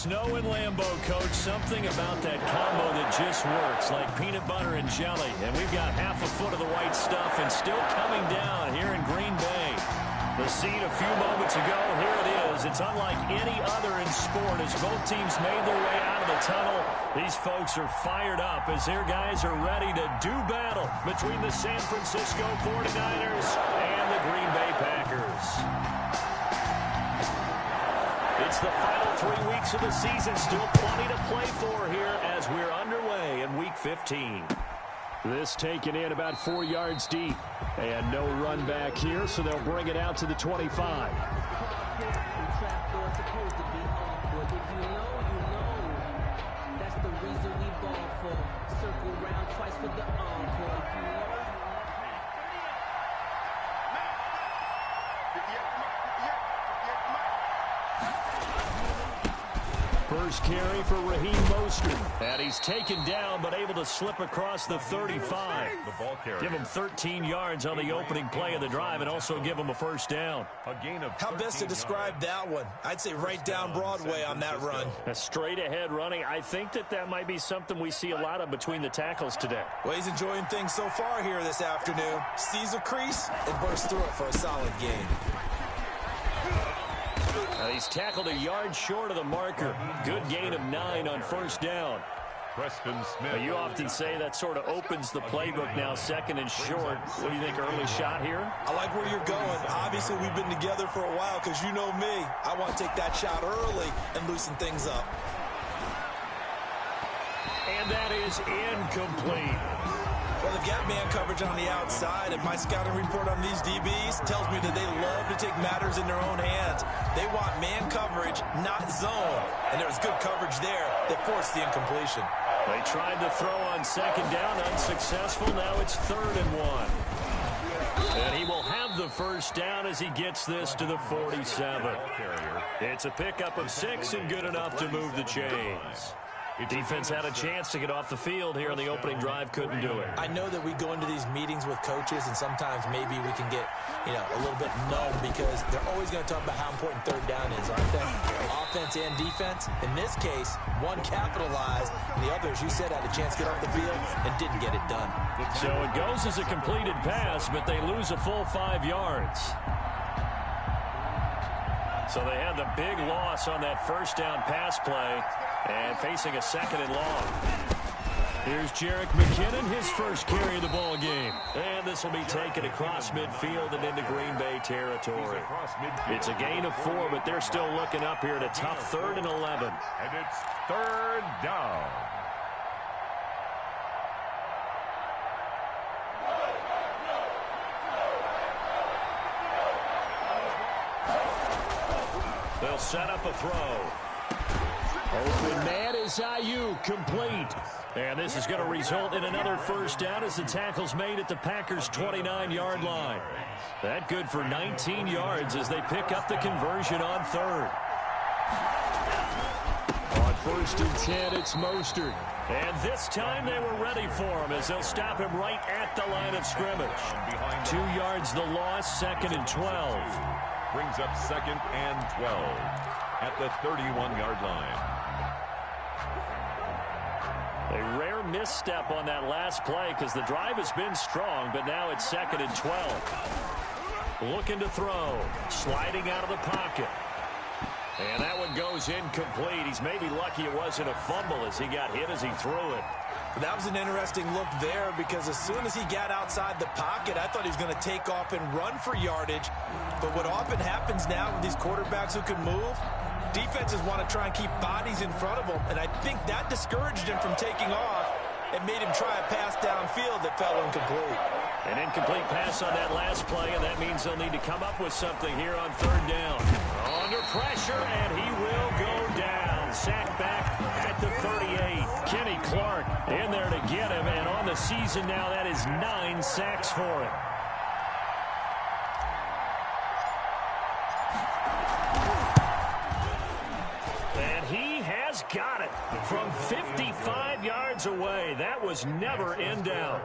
Snow and Lambeau, Coach. Something about that combo that just works, like peanut butter and jelly. And we've got half a foot of the white stuff and still coming down here in Green Bay. The scene a few moments ago, here it is. It's unlike any other in sport as both teams made their way out of the tunnel. These folks are fired up as their guys are ready to do battle between the San Francisco 49ers and the Green Bay Packers. It's the final 3 weeks of the season. Still plenty to play for here as we're underway in Week 15. This taken in about 4 yards deep. And no run back here, so they'll bring it out to the 25. First carry for Raheem Mostert. And he's taken down, but able to slip across the 35. Give him 13 yards on the opening play of the drive and also give him a first down. How best to describe that one? I'd say right down Broadway on that run. A straight ahead running. I think that might be something we see a lot of between the tackles today. Well, he's enjoying things so far here this afternoon. Sees a crease and bursts through it for a solid gain. He's tackled a yard short of the marker. Good gain of 9 on first down. Preston Smith. You often say that sort of opens the playbook now, second and short. What do you think, early shot here? I like where you're going. Obviously, we've been together for a while because you know me. I want to take that shot early and loosen things up. And that is incomplete. Well, they've got man coverage on the outside, and my scouting report on these DBs tells me that they love to take matters in their own hands. They want man coverage, not zone. And there was good coverage there that forced the incompletion. They tried to throw on second down, unsuccessful. Now it's 3rd and 1. And he will have the first down as he gets this to the 47. It's a pickup of 6 and good enough to move the chains. Defense had a chance to get off the field here on the opening drive, couldn't do it. I know that we go into these meetings with coaches, and sometimes maybe we can get, a little bit numb because they're always going to talk about how important third down is, aren't they? Offense and defense. In this case, one capitalized, and the other, as you said, had a chance to get off the field and didn't get it done. So it goes as a completed pass, but they lose a full 5 yards. So they had the big loss on that first down pass play and facing a 2nd and long. Here's Jerick McKinnon, his first carry of the ball game. And this will be taken across midfield and into Green Bay territory. It's a gain of 4, but they're still looking up here at a tough 3rd and 11. And it's 3rd down. They'll set up a throw. Open man is Ayuk, complete. And this is going to result in another first down as the tackle's made at the Packers' 29-yard line. That good for 19 yards as they pick up the conversion on 3rd. On 1st and 10, it's Mostert. And this time they were ready for him as they'll stop him right at the line of scrimmage. 2 yards the loss, 2nd and 12. Brings up 2nd and 12 at the 31-yard line. A rare misstep on that last play because the drive has been strong, but now it's 2nd and 12. Looking to throw. Sliding out of the pocket. And that one goes incomplete. He's maybe lucky it wasn't a fumble as he got hit as he threw it. That was an interesting look there because as soon as he got outside the pocket, I thought he was going to take off and run for yardage. But what often happens now with these quarterbacks who can move, defenses want to try and keep bodies in front of them. And I think that discouraged him from taking off and made him try a pass downfield that fell incomplete. An incomplete pass on that last play, and that means they'll need to come up with something here on 3rd down. Under pressure, and he will go down. Sacked back at the 38. Kenny Clark in there to get him, and on the season now, that is 9 sacks for him. And he has got it from 55 yards yards away. That was never in doubt.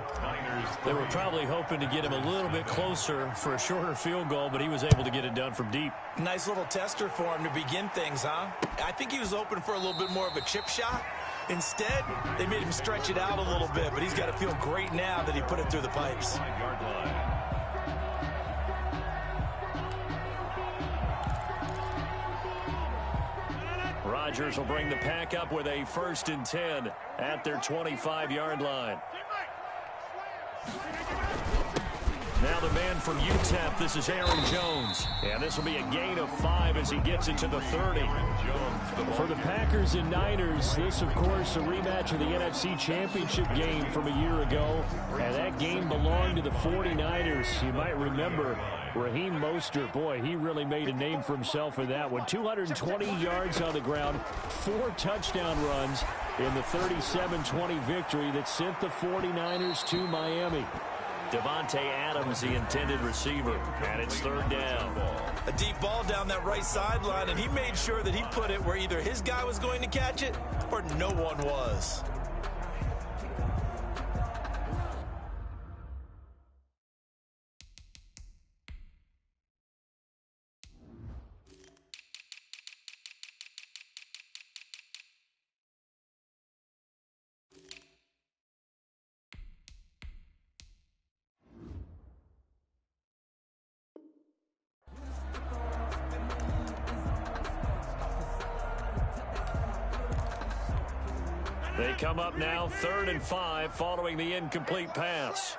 They were probably hoping to get him a little bit closer for a shorter field goal, but he was able to get it done from deep. Nice little tester for him to begin things, huh? I think he was open for a little bit more of a chip shot. Instead, they made him stretch it out a little bit, but he's got to feel great now that he put it through the pipes. Rodgers will bring the pack up with a 1st and 10 at their 25-yard line. Now the man from UTEP, this is Aaron Jones. And this will be a gain of 5 as he gets it to the 30. For the Packers and Niners, this, of course, a rematch of the NFC Championship game from a year ago. And that game belonged to the 49ers. You might remember Raheem Mostert. Boy, he really made a name for himself in that one. 220 yards on the ground, 4 touchdown runs in the 37-20 victory that sent the 49ers to Miami. Devontae Adams, the intended receiver, and it's 3rd down. A deep ball down that right sideline, and he made sure that he put it where either his guy was going to catch it or no one was. They come up now 3rd and 5 following the incomplete pass.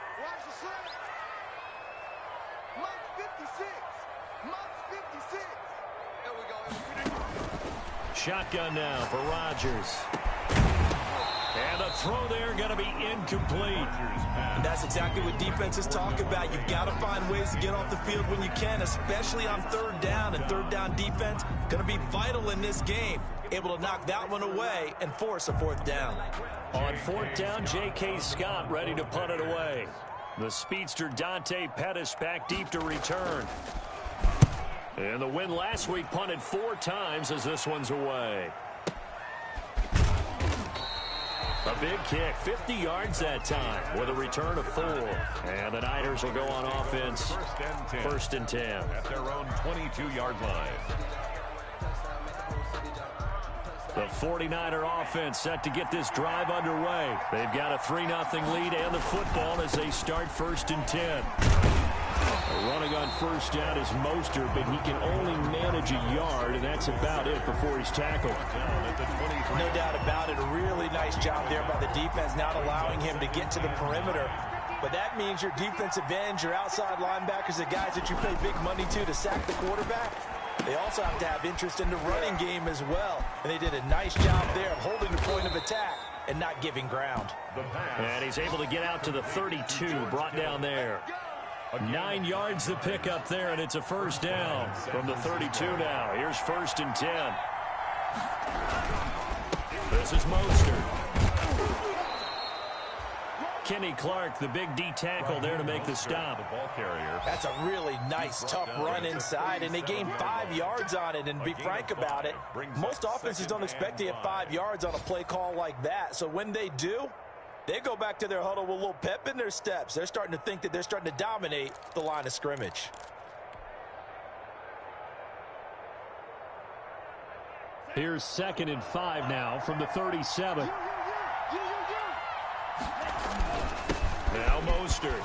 Shotgun now for Rodgers. And the throw there going to be incomplete. And that's exactly what defenses talk about. You've got to find ways to get off the field when you can, especially on 3rd down. And 3rd down defense going to be vital in this game. Able to knock that one away and force a 4th down. On 4th down, J.K. Scott ready to punt it away. The speedster Dante Pettis back deep to return. And the win last week punted 4 times as this one's away. A big kick, 50 yards that time with a return of 4. And the Niners will go on offense, 1st and 10. At their own 22-yard line. The 49er offense set to get this drive underway. They've got a 3-0 lead and the football as they start 1st and 10. Running on 1st down is Mostert, but he can only manage a yard, and that's about it before he's tackled. No doubt about it. A really nice job there by the defense, not allowing him to get to the perimeter. But that means your defensive ends, your outside linebackers, the guys that you pay big money to sack the quarterback, they also have to have interest in the running game as well. And they did a nice job there of holding the point of attack and not giving ground. And he's able to get out to the 32, brought down there. 9 yards the pick up there, and it's a 1st down from the 32 now. Here's 1st and 10. This is Mostert. Kenny Clark, the big D tackle there to make the stop. That's a really nice, tough run inside, and they gained 5 yards on it. And to be frank about it, most offenses don't expect to get 5 yards on a play call like that. So when they do, they go back to their huddle with a little pep in their steps. They're starting to think that they're starting to dominate the line of scrimmage. Here's 2nd and 5 now from the 37. Now Mostert.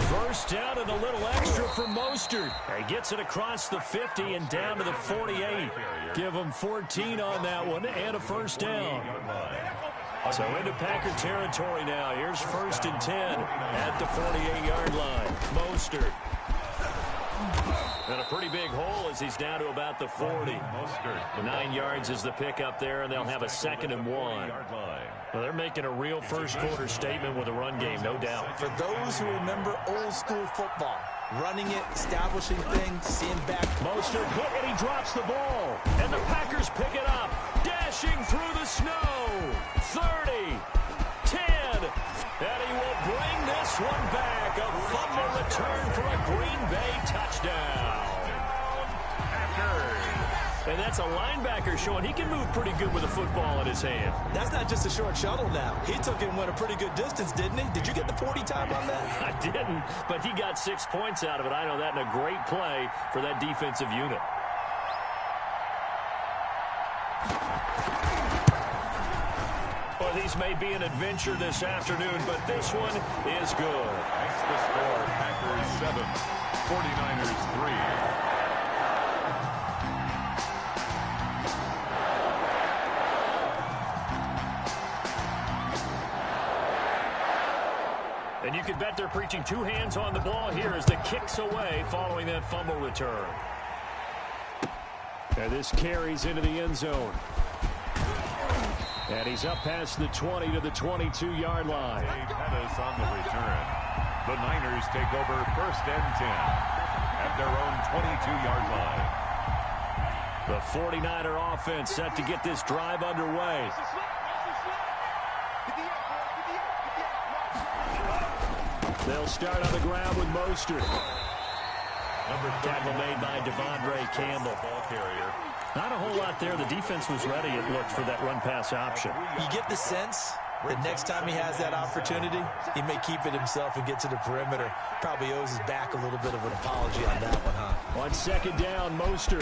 1st down and a little extra for Mostert. He gets it across the 50 and down to the 48. Give him 14 on that one and a 1st down. So into Packer territory now. Here's 1st and 10 at the 48-yard line. Mostert. And a pretty big hole as he's down to about the 40. 9 yards is the pick up there, and they'll have a 2nd and 1. Well, they're making a real first-quarter statement with a run game, no doubt. For those who remember old-school football, running it, establishing things, seeing back. Mostert hit, and he drops the ball. And the Packers pick it up, dashing through the snow. 30, 10, and he will bring this one back. A fumble return for a Green Bay touchdown. And that's a linebacker showing he can move pretty good with a football in his hand. That's not just a short shuttle now. He took it and went a pretty good distance, didn't he? Did you get the 40 time on that? I didn't, but he got 6 points out of it. I know that, and a great play for that defensive unit. Well, these may be an adventure this afternoon, but this one is good. Makes the score Packers 7, 49ers 3. And you can bet they're preaching 2 hands on the ball here as the kick's away following that fumble return. And this carries into the end zone. And he's up past the 20 to the 22-yard line. Dave Pettis on the return. The Niners take over 1st and 10 at their own 22-yard line. The 49er offense set to get this drive underway. They'll start on the ground with Mostert. Tackle made by Devondre Campbell. Ball carrier. Not a whole lot there. The defense was ready, it looked, for that run-pass option. You get the sense that next time he has that opportunity, he may keep it himself and get to the perimeter. Probably owes his back a little bit of an apology on that one, huh? On 2nd down, Mostert.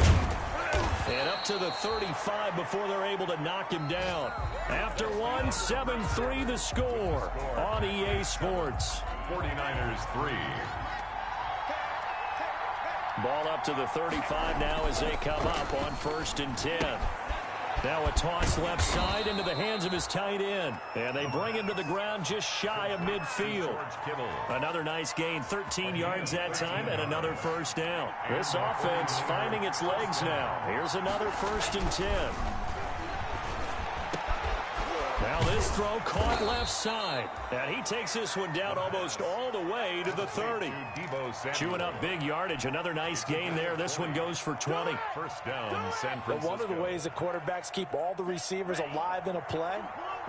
And up to the 35 before they're able to knock him down. After one, 7-3 the score on EA Sports. 49ers 3. Ball up to the 35 now as they come up on 1st and 10. Now a toss left side into the hands of his tight end. And they bring him to the ground just shy of midfield. Another nice gain, 13 yards that time, and another 1st down. This offense finding its legs now. Here's another 1st and 10. Now this throw caught left side. And he takes this one down almost all the way to the 30. Chewing up big yardage. Another nice gain there. This one goes for 20. 1st down, San Francisco. But one of the ways that quarterbacks keep all the receivers alive in a play,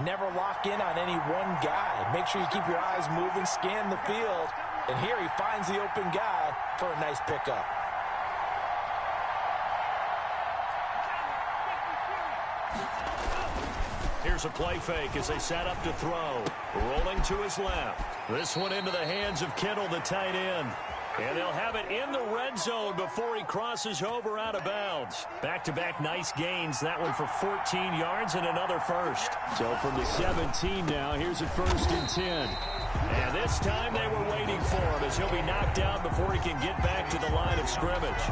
never lock in on any one guy. Make sure you keep your eyes moving, scan the field. And here he finds the open guy for a nice pickup. Here's a play fake as they set up to throw. Rolling to his left. This one into the hands of Kittle, the tight end. And they'll have it in the red zone before he crosses over out of bounds. Back-to-back nice gains. That one for 14 yards and another 1st. So from the 17 now, here's a 1st and 10. And this time they were waiting for him as he'll be knocked down before he can get back to the line of scrimmage.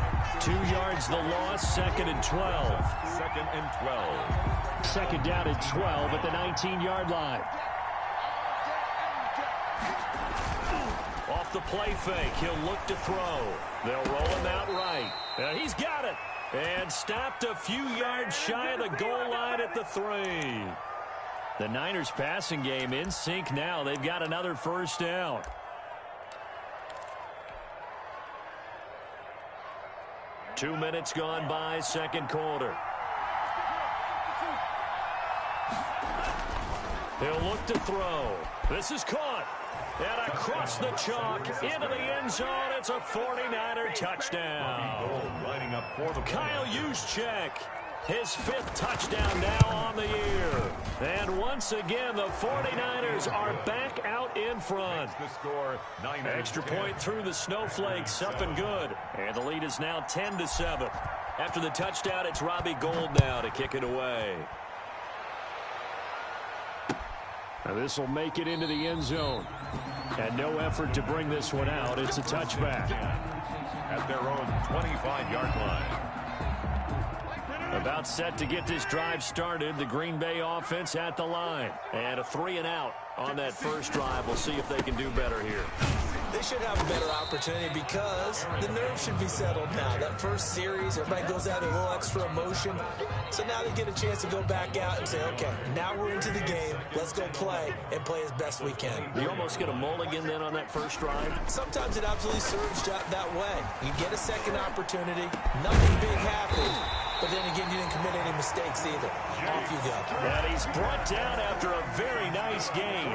2 yards the loss, 2nd and 12. 2nd and 12. 2nd down and 12 at the 19-yard line. Off the play fake, he'll look to throw. They'll roll him out right. And he's got it. And stopped a few yards shy of the goal line at the 3. The Niners passing game in sync now. They've got another 1st down. Two minutes gone by, 2nd quarter. He'll look to throw. This is caught. And across the chalk into the end zone. It's a 49er touchdown. Kyle Juszczyk, his 5th touchdown now on the year. And once again, the 49ers are back out in front. Extra point through the snowflakes, up and good. And the lead is now 10-7. After the touchdown, it's Robbie Gould now to kick it away. Now this will make it into the end zone. And no effort to bring this one out. It's a touchback. At their own 25-yard line. About set to get this drive started. The Green Bay offense at the line. And a 3-and-out on that first drive. We'll see if they can do better here. They should have a better opportunity because the nerves should be settled now. That first series, everybody goes out a little extra emotion. So now they get a chance to go back out and say, okay, now we're into the game. Let's go play and play as best we can. You almost get a mulligan then on that first drive? Sometimes it absolutely serves that way. You get a second opportunity. Nothing big happened. But then again, you didn't commit any mistakes either. Off you go. And he's brought down after a very nice gain.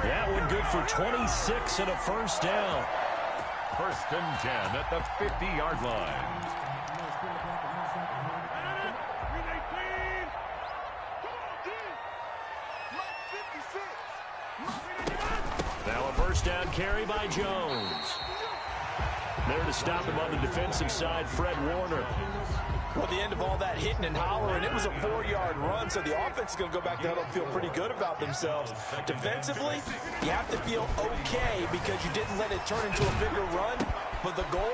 That one good for 26 and a 1st down. 1st and 10 at the 50-yard line. Now a first down carry by Jones. There to stop him on the defensive side, Fred Warner. Well, at the end of all that hitting and hollering, it was a 4-yard run, so the offense is going to go back to huddle and feel pretty good about themselves. Defensively, you have to feel okay because you didn't let it turn into a bigger run, but the goal,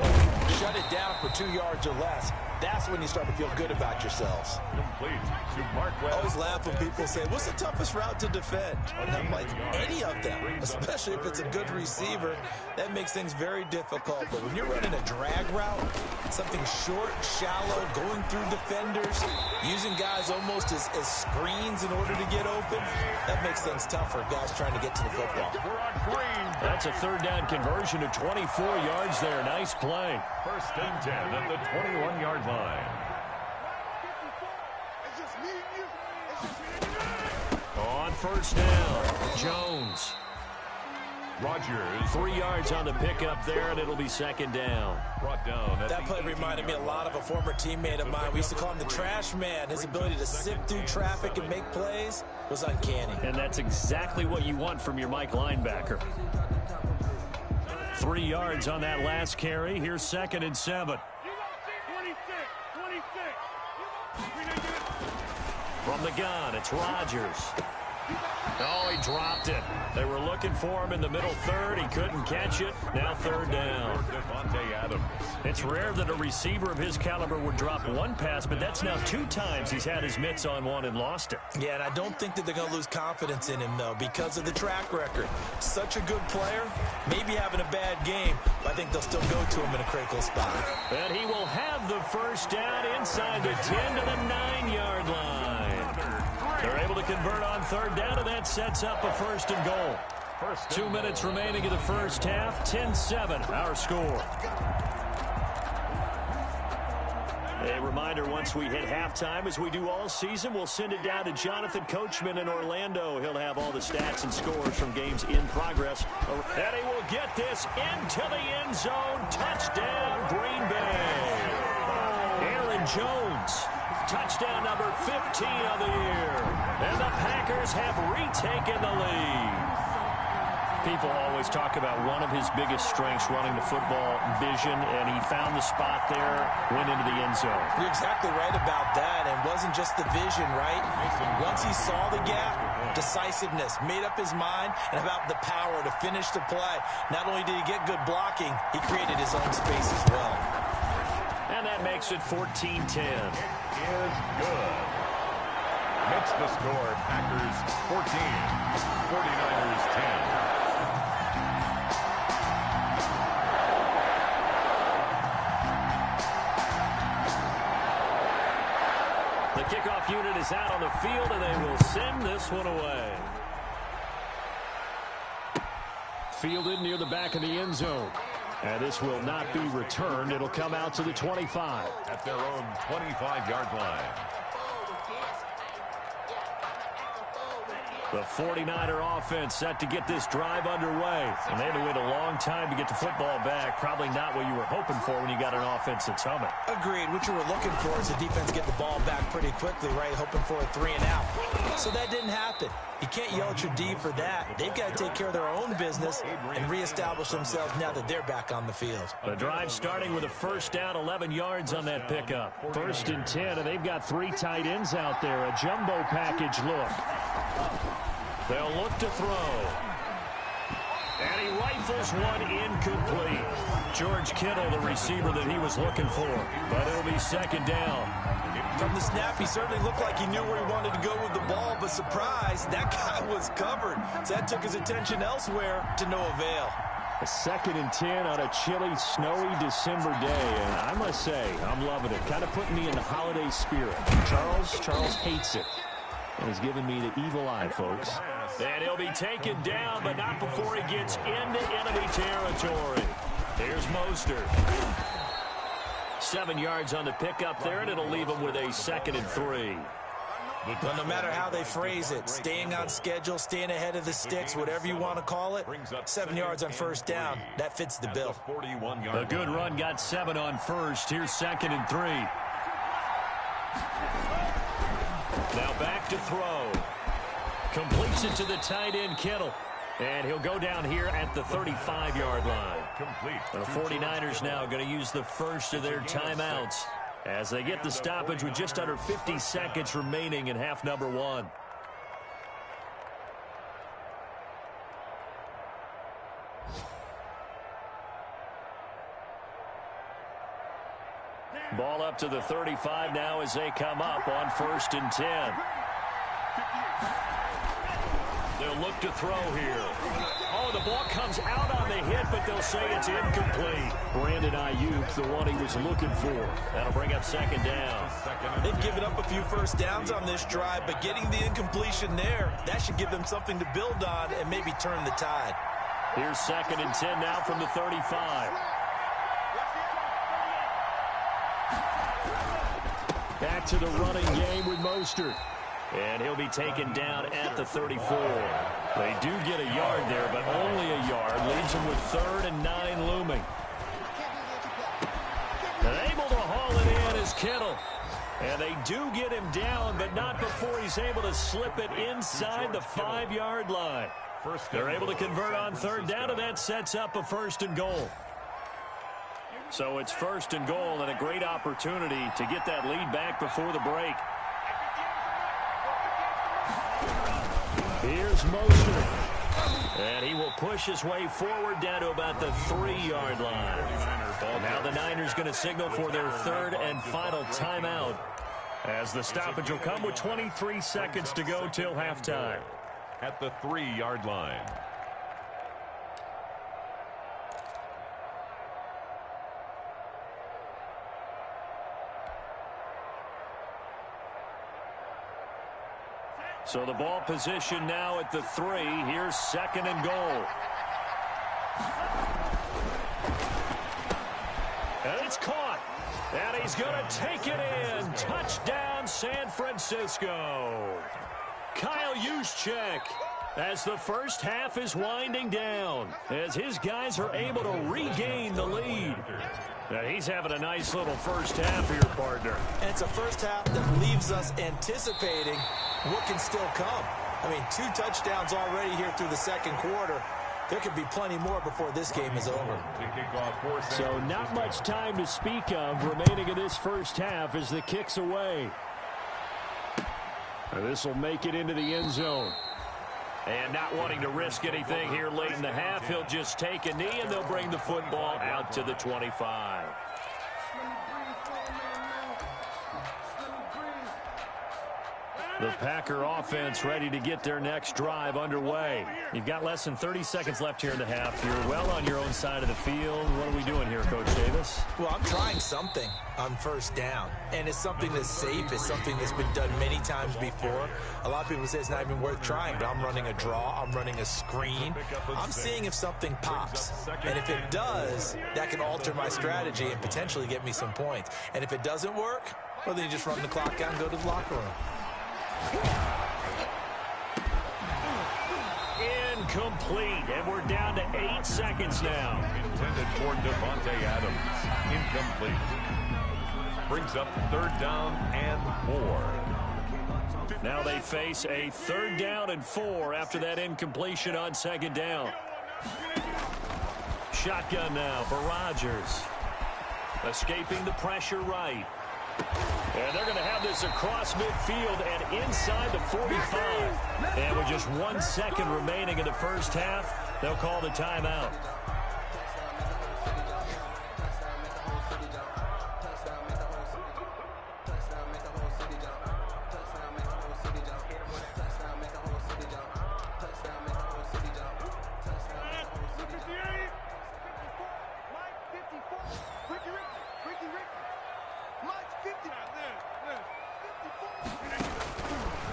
shut it down for 2 yards or less. That's when you start to feel good about yourselves. Complete to Mark Webb. I always laugh when people say, what's the toughest route to defend? And I'm like, any of them, especially if it's a good receiver. That makes things very difficult. But when you're running a drag route, something short, shallow, going through defenders, using guys almost as screens in order to get open, that makes things tough for guys trying to get to the football. That's a third down conversion to 24 yards there. Nice play. First and 10 at the 21-yard line. On first down, Jones. Rodgers. 3 yards on the pickup there, and it'll be second down. Brought down. That play reminded me a lot of a former teammate of mine. We used to call him the trash man. His ability to sift through traffic and make plays was uncanny. And that's exactly what you want from your Mike linebacker. 3 yards on that last carry. Here's second and 7. From the gun, it's Rodgers. Oh, he dropped it. They were looking for him in the middle third. He couldn't catch it. Now third down. Devontae Adams. It's rare that a receiver of his caliber would drop one pass, but that's now 2 times he's had his mitts on one and lost it. Yeah, and I don't think that they're going to lose confidence in him, though, because of the track record. Such a good player, maybe having a bad game, but I think they'll still go to him in a critical spot. And he will have the first down inside the 10 to the 9-yard line. They're able to convert on third down, and that sets up a first and goal. 2 minutes remaining in the first half. 10-7, our score. A reminder, once we hit halftime, as we do all season, we'll send it down to Jonathan Coachman in Orlando. He'll have all the stats and scores from games in progress. And he will get this into the end zone. Touchdown, Green Bay. Aaron Jones. Touchdown number 15 of the year. And the Packers have retaken the lead. People always talk about one of his biggest strengths, running the football, vision, and he found the spot there, went into the end zone. You're exactly right about that, and it wasn't just the vision, right? Once he saw the gap, decisiveness, made up his mind, and about the power to finish the play. Not only did he get good blocking, he created his own space as well. And that makes it 14-10. Is good. Makes the score Packers 14, 49ers 10. The kickoff unit is out on the field, and they will send this one away. Fielded near the back of the end zone. And this will not be returned. It'll come out to the 25. At their own 25-yard line. The 49er offense set to get this drive underway. And they had to wait a long time to get the football back. Probably not what you were hoping for when you got an offense that's humming. Agreed. What you were looking for is the defense get the ball back pretty quickly, right? Hoping for a 3 and out. So that didn't happen. You can't yell at your D for that. They've got to take care of their own business and reestablish themselves now that they're back on the field. The drive starting with a first down, 11 yards on that pickup. First and 10, and they've got 3 tight ends out there. A jumbo package look. They'll look to throw. And he rifles one incomplete. George Kittle, the receiver that he was looking for. But it'll be second down. From the snap, he certainly looked like he knew where he wanted to go with the ball, but surprise, that guy was covered. So that took his attention elsewhere to no avail. A second and 10 on a chilly, snowy December day, and I must say, I'm loving it. Kind of putting me in the holiday spirit. Charles hates it. And he's giving me the evil eye, folks. And he'll be taken down, but not before he gets into enemy territory. Here's Mostert. 7 yards on the pickup there, and it'll leave him with a second and 3. Well, no matter how they phrase it, staying on schedule, staying ahead of the sticks, whatever you want to call it, 7 yards on first down, that fits the bill. A good run got 7 on first. Here's second and 3. Now back to throw. Completes it to the tight end, Kittle. And he'll go down here at the 35-yard line. The 49ers now going to use the first of their timeouts as they get the stoppage with just under 50 seconds remaining in half number one. Ball up to the 35 now as they come up on 1st and 10. They'll look to throw here. Oh, the ball comes out on the hit, but they'll say it's incomplete. Brandon Ayuk, the one he was looking for. That'll bring up 2nd down. They've given up a few first downs on this drive, but getting the incompletion there, that should give them something to build on and maybe turn the tide. Here's 2nd and 10 now from the 35. Back to the running game with Mostert. And he'll be taken down at the 34. They do get a yard there, but only a yard. Leaves them with 3rd and 9 looming. And able to haul it in is Kittle. And they do get him down, but not before he's able to slip it inside the 5-yard line. They're able to convert on 3rd down, and that sets up a 1st and goal. So it's 1st and goal, and a great opportunity to get that lead back before the break. Here's Mostert. And he will push his way forward down to about the 3-yard line. Now the Niners going to signal for their 3rd and final timeout as the stoppage will come with 23 seconds to go till halftime. At the 3-yard line. So the ball position now at the 3. Here's 2nd and goal. And it's caught. And he's going to take it in. Touchdown, San Francisco. Kyle Juszczyk, as the first half is winding down, as his guys are able to regain the lead. Now he's having a nice little first half here, partner. And it's a first half that leaves us anticipating what can still come. I mean, 2 touchdowns already here through the 2nd quarter. There could be plenty more before this game is over. So not much time to speak of remaining in this first half as the kick's away. This will make it into the end zone. And not wanting to risk anything here late in the half, he'll just take a knee and they'll bring the football out to the 25. The Packer offense ready to get their next drive underway. You've got less than 30 seconds left here in the half. You're well on your own side of the field. What are we doing here, Coach Davis? Well, I'm trying something on 1st down. And it's something that's safe. It's something that's been done many times before. A lot of people say it's not even worth trying, but I'm running a draw. I'm running a screen. I'm seeing if something pops. And if it does, that can alter my strategy and potentially get me some points. And if it doesn't work, well, then you just run the clock out and go to the locker room. Incomplete, and we're down to 8 seconds now. Intended for Devontae Adams. Incomplete. Brings up 3rd down and 4. Now they face a 3rd down and 4 after that incompletion on 2nd down. Shotgun now for Rodgers. Escaping the pressure right. And they're going to have this across midfield and inside the 45. And with just 1 second remaining in the first half, they'll call the timeout.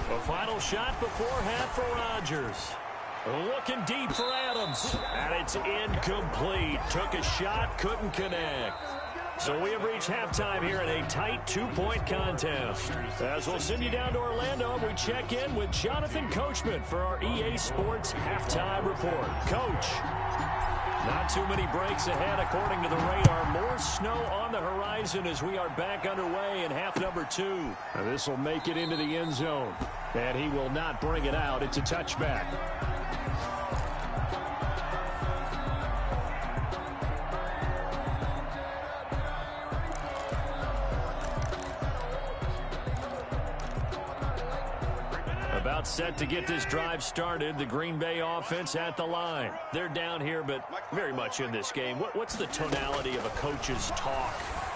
The final shot before half for Rodgers. Looking deep for Adams. And it's incomplete. Took a shot, couldn't connect. So we have reached halftime here in a tight 2-point contest. As we'll send you down to Orlando, we check in with Jonathan Coachman for our EA Sports Halftime Report. Coach. Not too many breaks ahead according to the radar. More snow on the horizon as we are back underway in half number 2. This will make it into the end zone. And he will not bring it out. It's a touchback. About set to get this drive started. The Green Bay offense at the line. They're down here, but very much in this game. What's the tonality of a coach's talk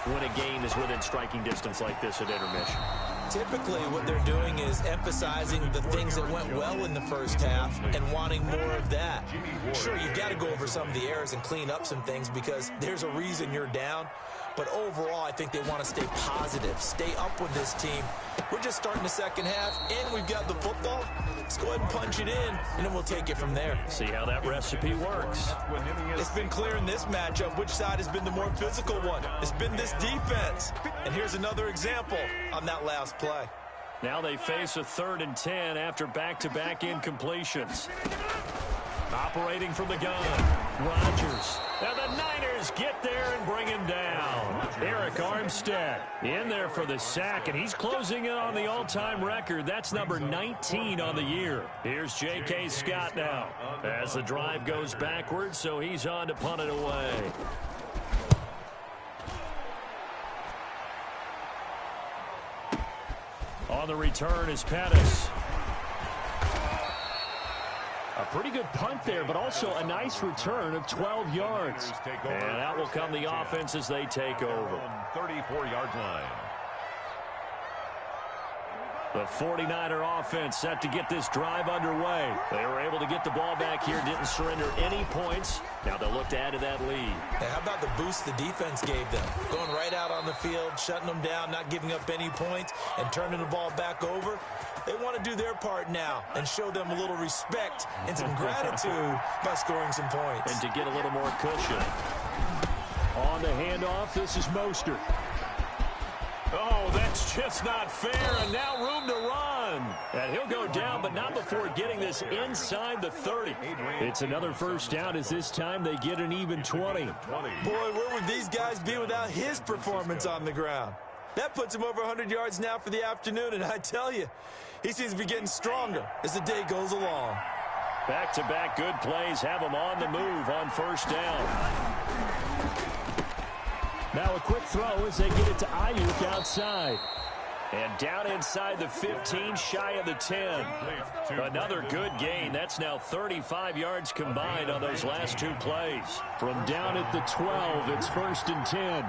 when a game is within striking distance like this at intermission? Typically, what they're doing is emphasizing the things that went well in the first half and wanting more of that. Sure, you've got to go over some of the errors and clean up some things because there's a reason you're down. But overall, I think they want to stay positive, stay up with this team. We're just starting the second half, and we've got the football. Let's go ahead and punch it in, and then we'll take it from there. See how that recipe works. It's been clear in this matchup which side has been the more physical one. It's been this defense. And here's another example on that last play. Now they face a 3rd and 10 after back-to-back incompletions. Operating from the gun, Rodgers. Now the Niners get there and bring him down. Eric Armstead in there for the sack, and he's closing in on the all-time record. That's number 19 on the year. Here's J.K. Scott now as the drive goes backwards, so he's on to punt it away. On the return is Pettis. A pretty good punt there, but also a nice return of 12 yards. And that will come the offense as they take over. 34-yard line. The 49er offense set to get this drive underway. They were able to get the ball back here, didn't surrender any points. Now they'll look to add to that lead. Hey, how about the boost the defense gave them? Going right out on the field, shutting them down, not giving up any points, and turning the ball back over. They want to do their part now and show them a little respect and some gratitude by scoring some points. And to get a little more cushion. On the handoff, this is Mostert. Oh, that's just not fair, and now room to run. And he'll go down, but not before getting this inside the 30. It's another first down as this time they get an even 20. Boy, where would these guys be without his performance on the ground? That puts him over 100 yards now for the afternoon, and I tell you, he seems to be getting stronger as the day goes along. Back-to-back good plays have him on the move on first down. Now a quick throw as they get it to Ayuk outside. And down inside the 15, shy of the 10. Another good gain. That's now 35 yards combined on those last 2 plays. From down at the 12, it's 1st and 10.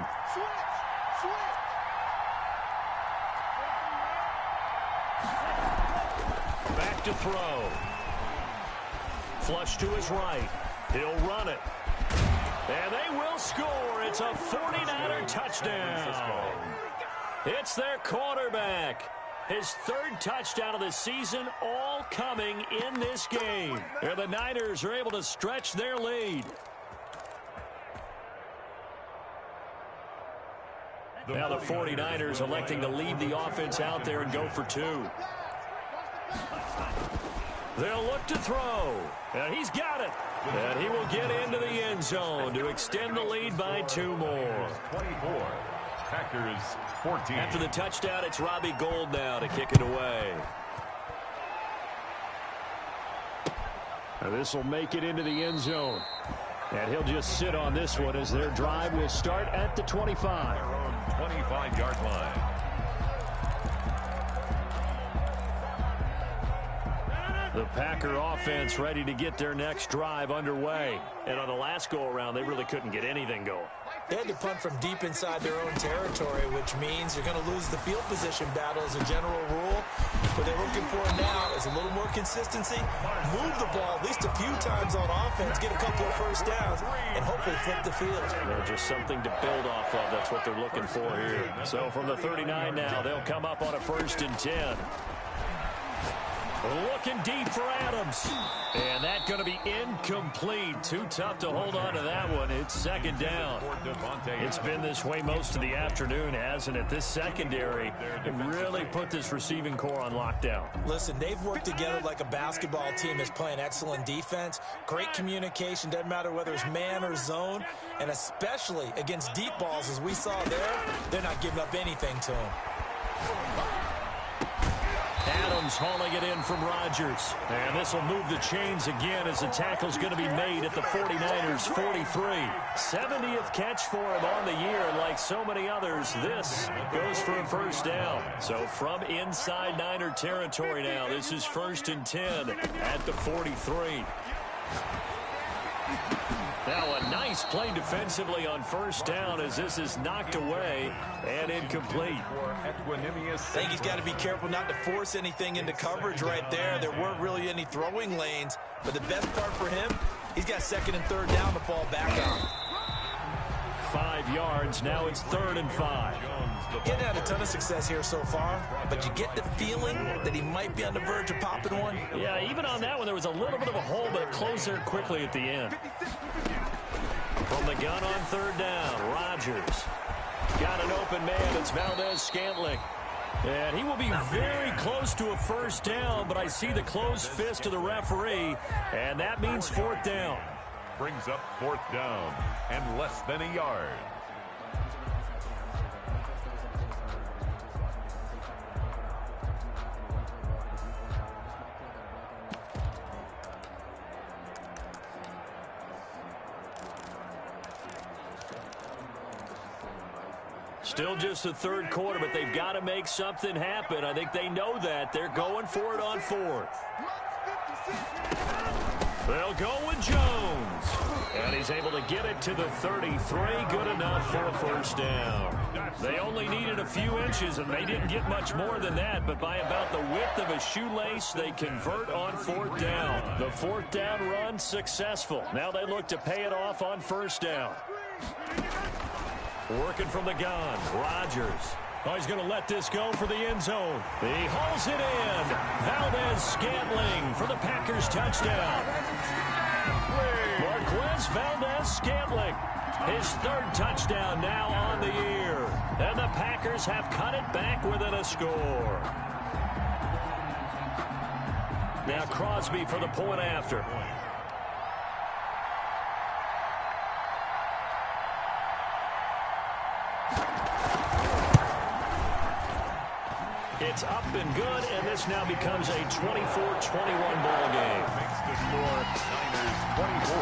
Back to throw. Flush to his right. He'll run it. And they will score. It's a 49er touchdown. It's their quarterback. His 3rd touchdown of the season, all coming in this game. And the Niners are able to stretch their lead. Now the 49ers electing to leave the offense out there and go for 2. They'll look to throw. And he's got it. And he will get into the end zone to extend the lead by 2 more. 24. Packers 14. After the touchdown, it's Robbie Gould now to kick it away. And this will make it into the end zone. And he'll just sit on this one as their drive will start at the 25. Their own 25-yard line. The Packer offense ready to get their next drive underway. And on the last go-around, they really couldn't get anything going. They had to punt from deep inside their own territory, which means you're going to lose the field position battle as a general rule. What they're looking for now is a little more consistency, move the ball at least a few times on offense, get a couple of first downs, and hopefully flip the field. Just something to build off of. That's what they're looking for here. So from the 39 now, they'll come up on a 1st and 10. Looking deep for Adams. And that's going to be incomplete. Too tough to hold on to that one. It's second down. It's been this way most of the afternoon, hasn't it? This secondary really put this receiving core on lockdown. Listen, they've worked together like a basketball team that's playing excellent defense. Great communication. Doesn't matter whether it's man or zone. And especially against deep balls, as we saw there, they're not giving up anything to them. Adams hauling it in from Rodgers. And this will move the chains again as the tackle's going to be made at the 49ers 43. 70th catch for him on the year. And like so many others, this goes for a first down. So from inside Niner territory now, this is 1st and 10 at the 43. Now a nice play defensively on first down as this is knocked away and incomplete. I think he's got to be careful not to force anything into coverage right there. There weren't really any throwing lanes, but the best part for him, he's got 2nd and 3rd down to fall back on. 5 yards, now it's 3rd and 5. Getting had a ton of success here so far, but you get the feeling that he might be on the verge of popping one. Yeah, even on that one, there was a little bit of a hole, but it closed there quickly at the end. From the gun on 3rd down, Rodgers. Got an open man, it's Valdez-Scantling. And he will be very close to a first down, but I see the closed fist of the referee, and that means 4th down. Brings up 4th down and less than a yard. Still just the 3rd quarter, but they've got to make something happen. I think they know that. They're going for it on 4th. They'll go with Jones. And he's able to get it to the 33. Good enough for a first down. They only needed a few inches, and they didn't get much more than that. But by about the width of a shoelace, they convert on 4th down. The 4th down run successful. Now they look to pay it off on first down. Working from the gun, Rodgers. Oh, he's going to let this go for the end zone. He hauls it in. Valdez-Scantling for the Packers touchdown. Marquez Valdez-Scantling. His 3rd touchdown now on the year. And the Packers have cut it back within a score. Now Crosby for the point after. It's up and good, and this now becomes a 24-21 ball game. Makes the score Niners 24,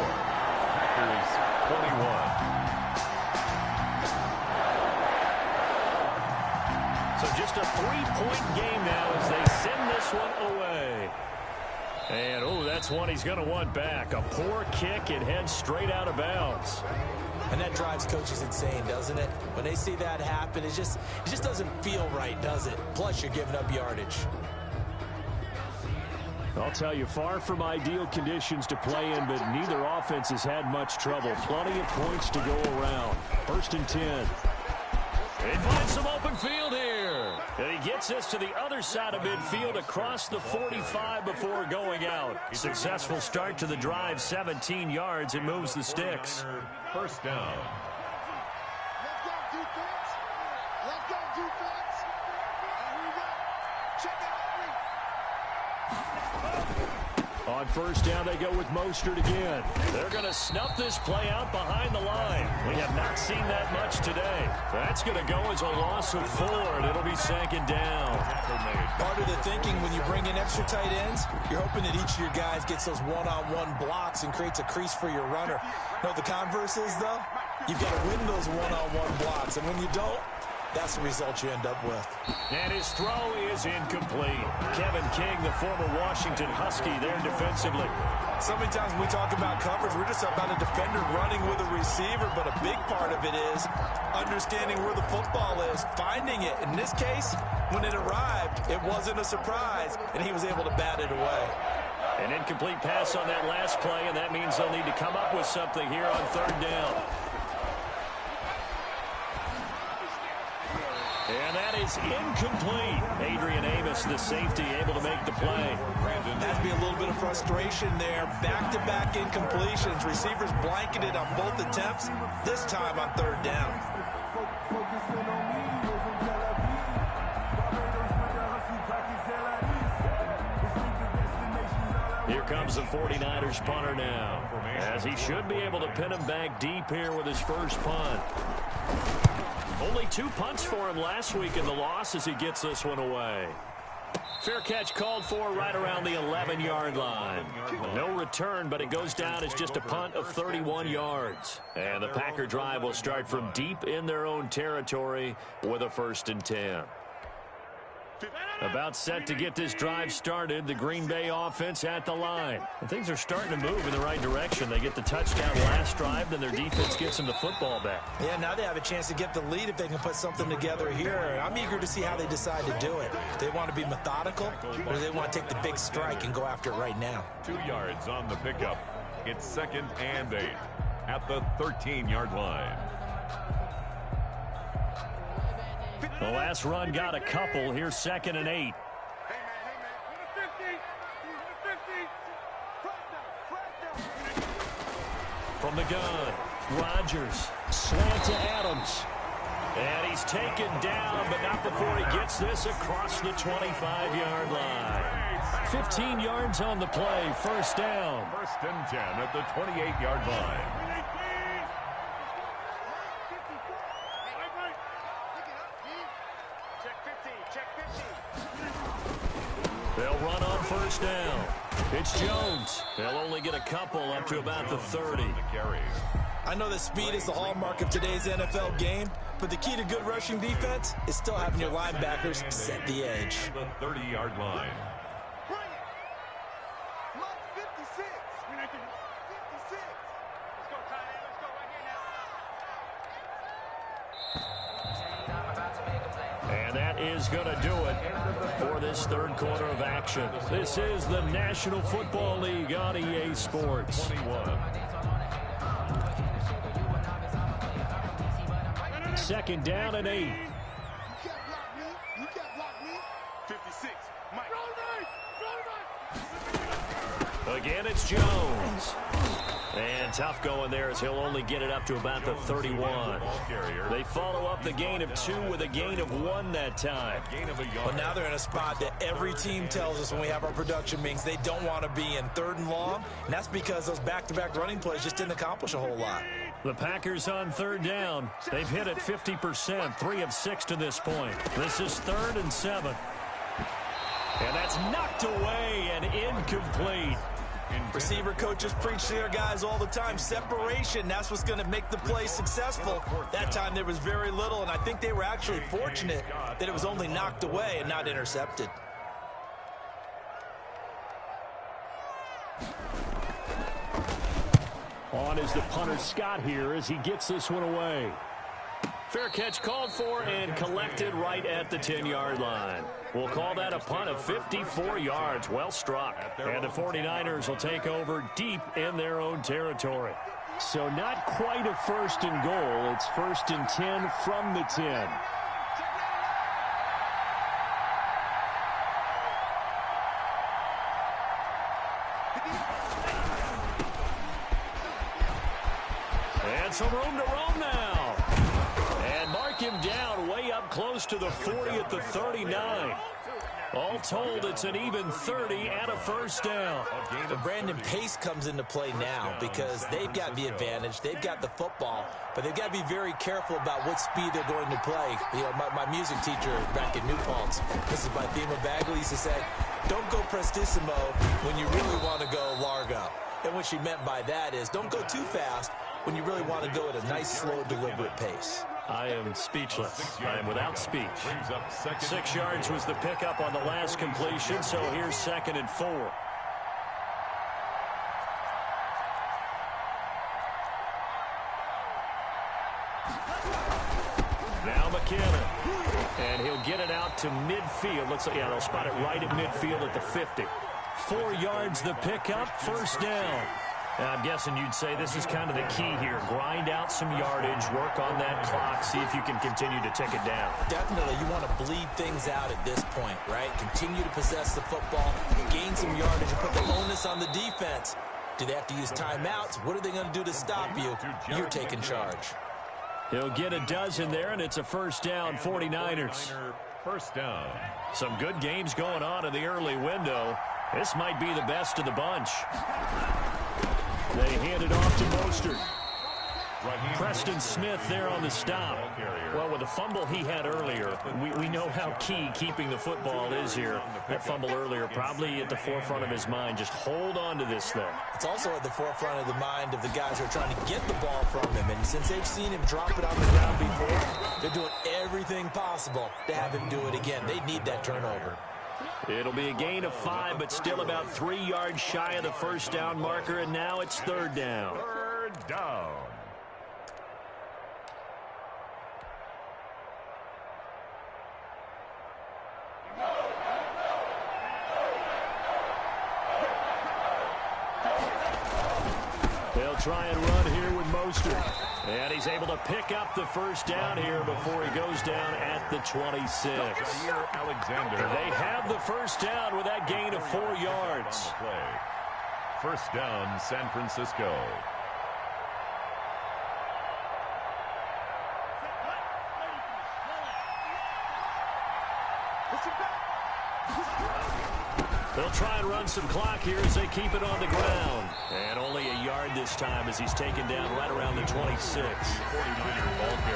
Packers 21. So just a 3-point game now as they send this one away. And, oh, that's one he's going to want back. A poor kick, it heads straight out of bounds. And that drives coaches insane, doesn't it? When they see that happen, it just doesn't feel right, does it? Plus, you're giving up yardage. I'll tell you, far from ideal conditions to play in, but neither offense has had much trouble. Plenty of points to go around. 1st and 10. He finds some open field here. And he gets this to the other side of midfield across the 45 before going out. Successful start to the drive, 17 yards, and moves the sticks. First down. Let's go, defense. Let's go, defense. Here we go. Check it out. On first down, they go with Mostert again. They're going to snuff this play out behind the line. We have not seen that much today. That's going to go as a loss of 4, and it'll be 2nd down. Part of the thinking when you bring in extra tight ends, you're hoping that each of your guys gets those one-on-one blocks and creates a crease for your runner. You know what the converse is, though? You've got to win those one-on-one blocks, and when you don't, that's the result you end up with. And his throw is incomplete. Kevin King, the former Washington Husky, there defensively. So many times when we talk about coverage, we're just about a defender running with a receiver, but a big part of it is understanding where the football is, finding it. In this case, when it arrived, it wasn't a surprise, and he was able to bat it away. An incomplete pass on that last play, and that means they'll need to come up with something here on 3rd down. And that is incomplete. Adrian Amos, the safety, able to make the play. Has to be a little bit of frustration there. Back-to-back incompletions. Receivers blanketed on both attempts, this time on third down. Here comes the 49ers punter now, as he should be able to pin him back deep here with his first punt. Only 2 punts for him last week in the loss as he gets this one away. Fair catch called for right around the 11-yard line. No return, but it goes down as just a punt of 31 yards. And the Packer drive will start from deep in their own territory with a 1st and 10. About set to get this drive started, the Green Bay offense at the line. And things are starting to move in the right direction. They get the touchdown last drive, then their defense gets them the football back. Yeah, now they have a chance to get the lead if they can put something together here. I'm eager to see how they decide to do it. Do they want to be methodical, or do they want to take the big strike and go after it right now? 2 yards on the pickup. It's 2nd and 8 at the 13-yard line. The last run got a couple. Here's 2nd and 8. From the gun, Rodgers, slant to Adams. And he's taken down, but not before he gets this across the 25-yard line. 15 yards on the play, 1st down. 1st and 10 at the 28-yard line. They'll run on 1st down. It's Jones. They'll only get a couple up to about the 30. I know that speed is the hallmark of today's NFL game, but the key to good rushing defense is still having your linebackers set the edge. The 30-yard line. And that is going to do it for this 3rd quarter of action. This is the National Football League on EA Sports. 21. 2nd down and 8. You can't block me. You can't block me. 56. Mike. Again, it's Jones. And tough going there as he'll only get it up to about the 31. They follow up the gain of 2 with a gain of 1 that time. But now they're in a spot that every team tells us when we have our production meetings they don't want to be in, 3rd and long. And that's because those back-to-back running plays just didn't accomplish a whole lot. The Packers on 3rd down. They've hit it 50%, 3 of 6 to this point. This is 3rd and 7. And that's knocked away and incomplete. Receiver coaches preach to their guys all the time. Separation, that's what's going to make the play successful. That time there was very little, and I think they were actually fortunate that it was only knocked away and not intercepted. On is the punter Scott here as he gets this one away. Fair catch called for and collected right at the 10-yard line. We'll call that a punt of 54 yards. Well struck. And the 49ers will take over deep in their own territory. So not quite a 1st and goal. It's 1st and 10 from the 10. And some room to roam now. And mark him down way up close to the 40 at the 39. All told, it's an even 30 and a 1st down. But Brandon, pace comes into play now because they've got the advantage. They've got the football, but they've got to be very careful about what speed they're going to play. You know, my music teacher back at New Paltz, this is my theme of Bagley, used to say, don't go prestissimo when you really want to go largo. And what she meant by that is don't go too fast when you really want to go at a nice, slow, deliberate pace. I am speechless. I am without speech. 6 yards was the pickup on the last completion, so here's 2nd and 4. Now McKinnon. And he'll get it out to midfield. Looks like, yeah, they'll spot it right at midfield at the 50. 4 yards the pickup, 1st down. I'm guessing you'd say this is kind of the key here. Grind out some yardage, work on that clock, see if you can continue to tick it down. Definitely, you want to bleed things out at this point, right? Continue to possess the football, gain some yardage, and put the onus on the defense. Do they have to use timeouts? What are they going to do to stop you? You're taking charge. He'll get a dozen there, and it's a first down, 49ers. First down. Some good games going on in the early window. This might be the best of the bunch. They hand it off to Mostert. Preston Smith there on the stop. Well, with the fumble he had earlier, we know how key keeping the football is here. That fumble earlier probably at the forefront of his mind. Just hold on to this thing. It's also at the forefront of the mind of the guys who are trying to get the ball from him. And since they've seen him drop it on the ground before, they're doing everything possible to have him do it again. They need that turnover. It'll be a gain of 5, but still about 3 yards shy of the first down marker, and now it's third down. Third down. They'll try and run here with Mostert. And he's able to pick up the first down here before he goes down at the 26. Alexander. They have the first down with that gain of 4 yards. First down, San Francisco. They'll try and run some clock here as they keep it on the ground. And only a yard this time as he's taken down right around the 26.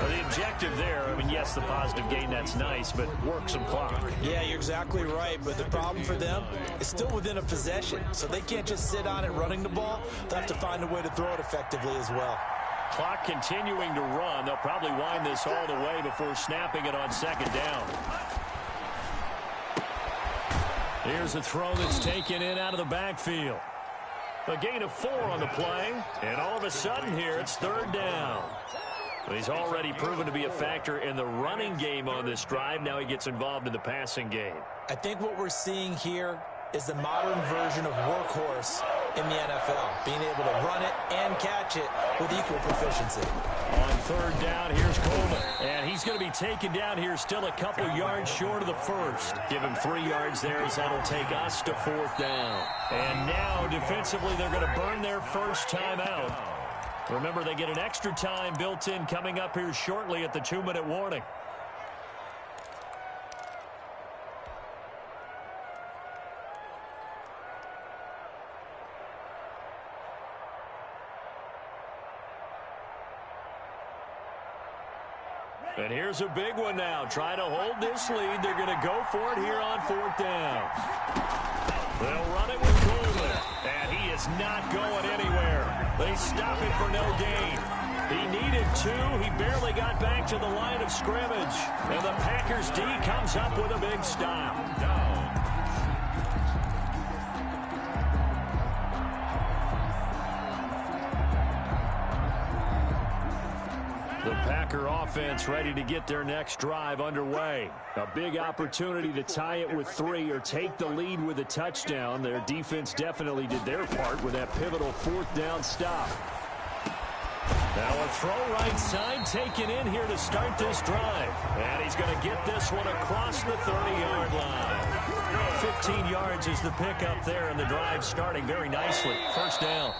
The objective there, I mean, yes, the positive gain, that's nice, but work some clock. Yeah, you're exactly right, but the problem for them is still within a possession, so they can't just sit on it running the ball. They'll have to find a way to throw it effectively as well. Clock continuing to run. They'll probably wind this all the way before snapping it on second down. Here's a throw that's taken in out of the backfield. A gain of 4 on the play, and all of a sudden here it's third down. He's already proven to be a factor in the running game on this drive. Now he gets involved in the passing game. I think what we're seeing here is the modern version of workhorse in the NFL, being able to run it and catch it with equal proficiency. On third down, here's Coleman. And he's going to be taken down here still a couple yards short of the first. Give him 3 yards there as that'll take us to fourth down. And now, defensively, they're going to burn their first time out. Remember, they get an extra time built in coming up here shortly at the 2-minute warning. And here's a big one now. Trying to hold this lead. They're going to go for it here on fourth down. They'll run it with Coleman. And he is not going anywhere. They stop him for no gain. He needed 2. He barely got back to the line of scrimmage. And the Packers D comes up with a big stop. The Packer offense ready to get their next drive underway. A big opportunity to tie it with 3 or take the lead with a touchdown. Their defense definitely did their part with that pivotal fourth down stop. Now a throw right side taken in here to start this drive. And he's going to get this one across the 30-yard line. 15 yards is the pickup there, and the drive starting very nicely. First down.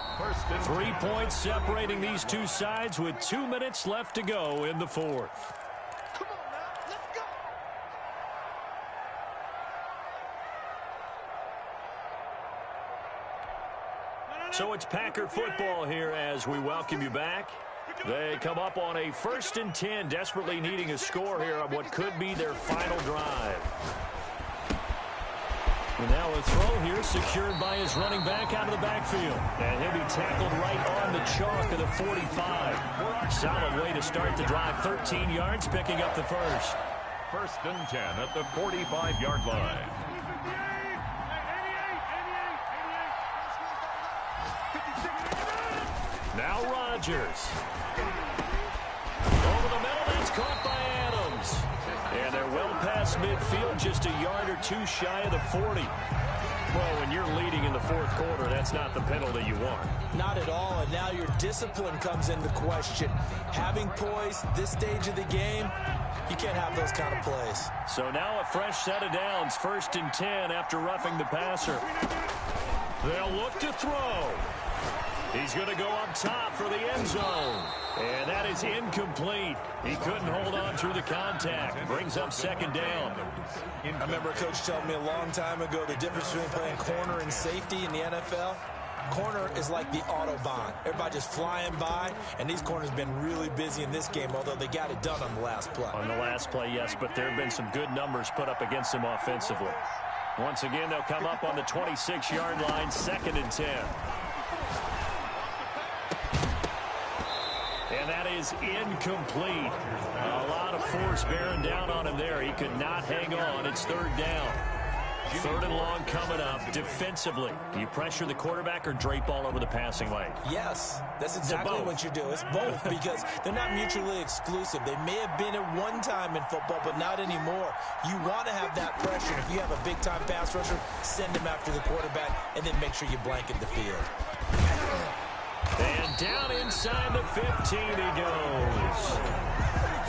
3 points separating these two sides with 2 minutes left to go in the fourth. Come on now, let's go. So it's Packer football here as we welcome you back. They come up on a 1st and 10, desperately needing a score here on what could be their final drive. And now a throw here secured by his running back out of the backfield. And he'll be tackled right on the chalk of the 45. Solid way to start the drive. 13 yards, picking up the first. 1st and 10 at the 45-yard line. Now Rodgers. Over the middle, that's caught by Adams. And they're well past past midfield, just a yard or two shy of the 40. Well, when you're leading in the fourth quarter, that's not the penalty you want. Not at all, and now your discipline comes into question. Having poise this stage of the game, you can't have those kind of plays. So now a fresh set of downs, 1st and 10 after roughing the passer. They'll look to throw. He's going to go up top for the end zone. And that is incomplete. He couldn't hold on through the contact. Brings up 2nd down. I remember a coach telling me a long time ago the difference between playing corner and safety in the NFL. Corner is like the Autobahn. Everybody just flying by, and these corners have been really busy in this game, although they got it done on the last play. On the last play, yes, but there have been some good numbers put up against him offensively. Once again, they'll come up on the 26-yard line, 2nd and 10. And that is incomplete. A lot of force bearing down on him there. He could not hang on. It's 3rd down. 3rd and long coming up. Defensively, do you pressure the quarterback or drape all over the passing lane? Yes, that's exactly what you do. It's both because they're not mutually exclusive. They may have been at one time in football, but not anymore. You want to have that pressure. If you have a big-time pass rusher, send him after the quarterback, and then make sure you blanket the field. And down inside the 15 he goes.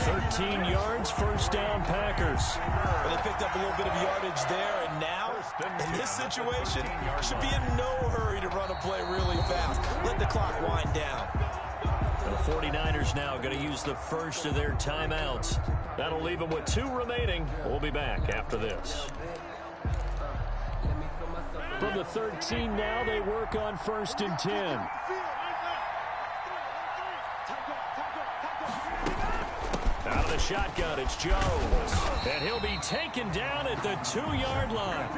13 yards, 1st down Packers. Well, they picked up a little bit of yardage there, and now, in this situation, should be in no hurry to run a play really fast. Let the clock wind down. The 49ers now going to use the first of their timeouts. That'll leave them with 2 remaining. We'll be back after this. From the 13 now, they work on 1st and 10. Out of the shotgun, it's Jones. And he'll be taken down at the 2-yard line.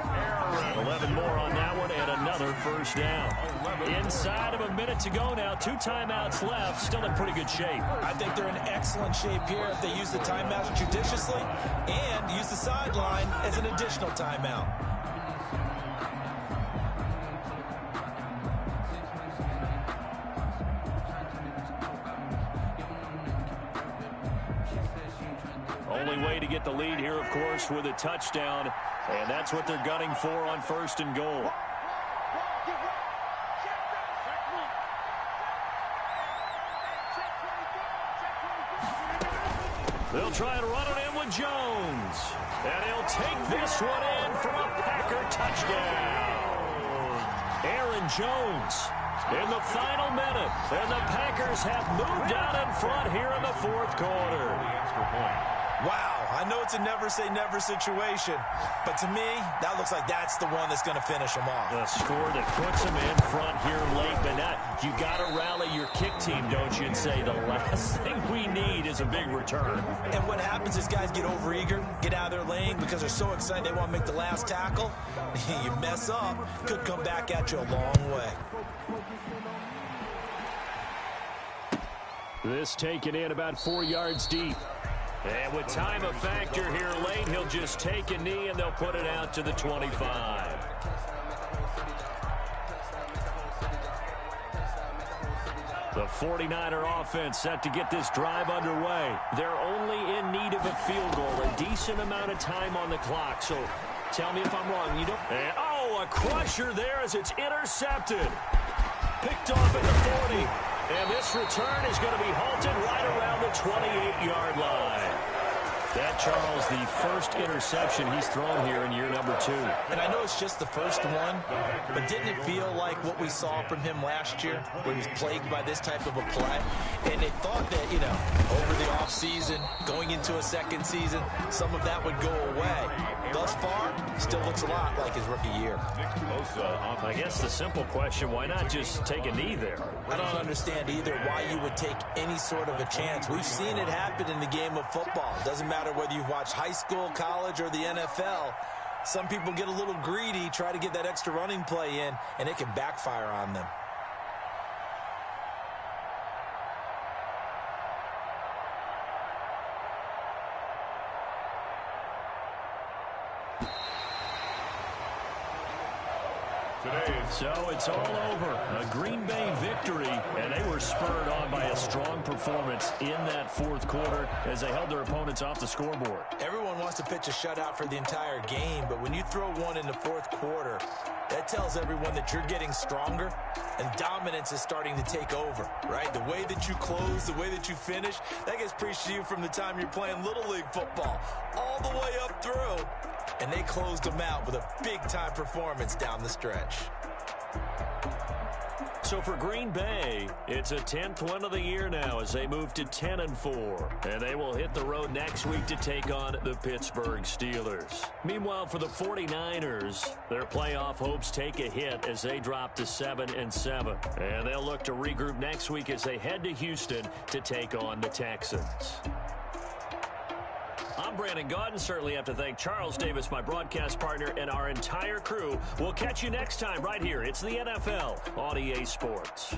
11 more on that one and another 1st down. Inside of a minute to go now. 2 timeouts left. Still in pretty good shape. I think they're in excellent shape here if they use the timeouts judiciously and use the sideline as an additional timeout. Only way to get the lead here, of course, with a touchdown. And that's what they're gunning for on 1st and goal. They'll try and run it in with Jones. And he'll take this one in for a Packer touchdown. Aaron Jones in the final minute. And the Packers have moved out in front here in the 4th quarter. Wow, I know it's a never-say-never situation, but to me, that looks like that's the one that's going to finish them off. The score that puts them in front here late, but you got to rally your kick team, don't you, and say the last thing we need is a big return. And what happens is guys get overeager, get out of their lane because they're so excited they want to make the last tackle. You mess up, could come back at you a long way. This taken in about 4 yards deep. And with time a factor here late, he'll just take a knee and they'll put it out to the 25. The 49er offense set to get this drive underway. They're only in need of a field goal, a decent amount of time on the clock. So tell me if I'm wrong. You don't. And, a crusher there as it's intercepted. Picked off at the 40. And this return is going to be halted right around the 28-yard line. That, Charles, the first interception he's thrown here in year number 2. And I know it's just the first one, but didn't it feel like what we saw from him last year when he was plagued by this type of a play? And they thought that, over the offseason, going into a second season, some of that would go away. Thus far, still looks a lot like his rookie year. I guess the simple question, why not just take a knee there? I don't understand either why you would take any sort of a chance. We've seen it happen in the game of football. It doesn't matter whether you've watched high school, college, or the NFL. Some people get a little greedy, try to get that extra running play in, and it can backfire on them. today's. So it's all over. A Green Bay victory, and they were spurred on by a strong performance in that fourth quarter as they held their opponents off the scoreboard. Everyone wants to pitch a shutout for the entire game, but when you throw one in the fourth quarter, that tells everyone that you're getting stronger and dominance is starting to take over, right? The way that you close, the way that you finish, that gets preached to you from the time you're playing Little League football all the way up through. And they closed them out with a big-time performance down the stretch. So for Green Bay, it's a 10th win of the year now as they move to 10-4. And they will hit the road next week to take on the Pittsburgh Steelers. Meanwhile, for the 49ers, their playoff hopes take a hit as they drop to 7-7. And they'll look to regroup next week as they head to Houston to take on the Texans. I'm Brandon Gaudin. Certainly have to thank Charles Davis, my broadcast partner, and our entire crew. We'll catch you next time right here. It's the NFL on EA Sports.